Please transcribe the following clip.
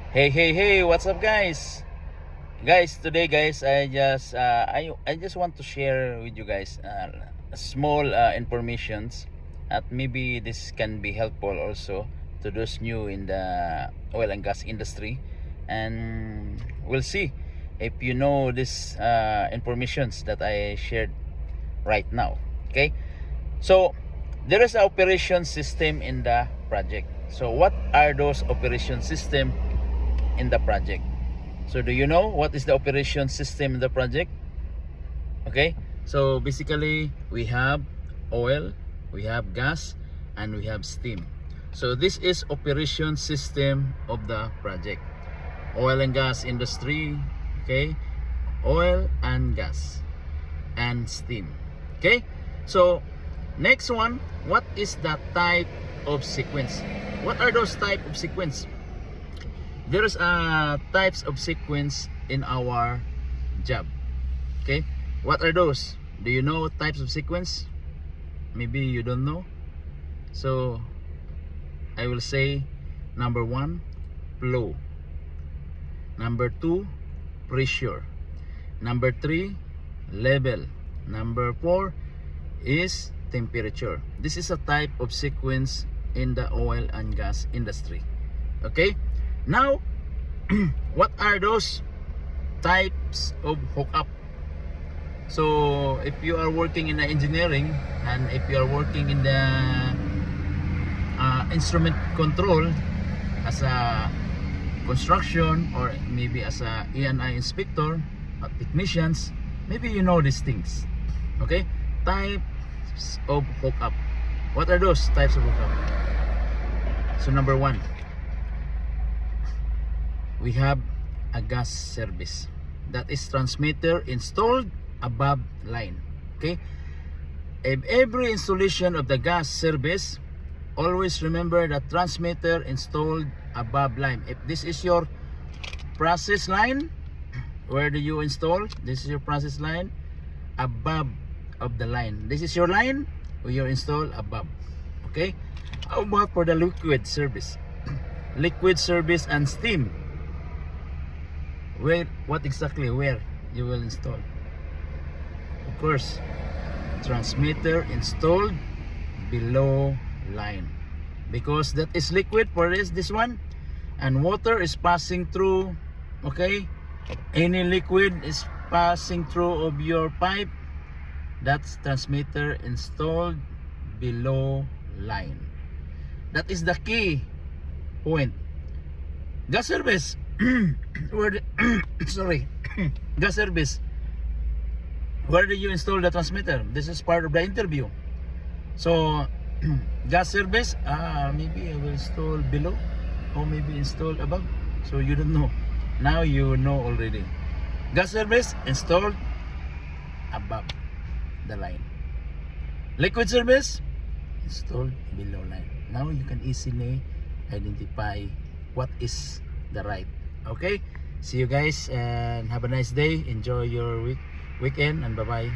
Hey, what's up, guys? Today, guys, I just want to share with you guys small informations, at maybe this can be helpful also to those new in the oil and gas industry, and we'll see if you know this informations that I shared right now. Okay, so there is an operation system in the project. So what are those operation system in the project? So do you know what is the operation system in the project? Okay, so basically we have oil, we have gas, and we have steam. So this is operation system of the project. Oil and gas industry, okay? Oil and gas and steam. Okay? So next one, what is the type of sequence? What are those type of sequence? There's types of sequence in our job. Okay, what are those? Do you know types of sequence? Maybe you don't know. So I will say number 1, flow. Number 2, pressure. Number 3, level. Number 4 is temperature. This is a type of sequence in the oil and gas industry. Okay, now what are those types of hookup? So if you are working in the engineering, and if you are working in the instrument control as a construction, or maybe as a E&I inspector, technicians, maybe you know these things. Okay, types of hookup. What are those types of hookup? So number 1, we have a gas service, that is transmitter installed above line. Okay, in every installation of the gas service, always remember the transmitter installed above line. If this is your process line, where do you install? This is your process line, above of the line. This is your line, where you install above. Okay, how about for the liquid service? Liquid service and steam, what exactly where you will install? Of course, transmitter installed below line, because that is liquid for this one, and water is passing through. Okay, any liquid is passing through of your pipe, that's transmitter installed below line. That is the key point. Gas service where sorry gas service, where do you install the transmitter? This is part of the interview. So gas service, maybe I will install below, or maybe install above. So you don't know, now you know already. Gas service installed above the line. Liquid service installed below line. Now you can easily identify what is the right. Okay, see you guys and have a nice day. Enjoy your weekend, and bye bye.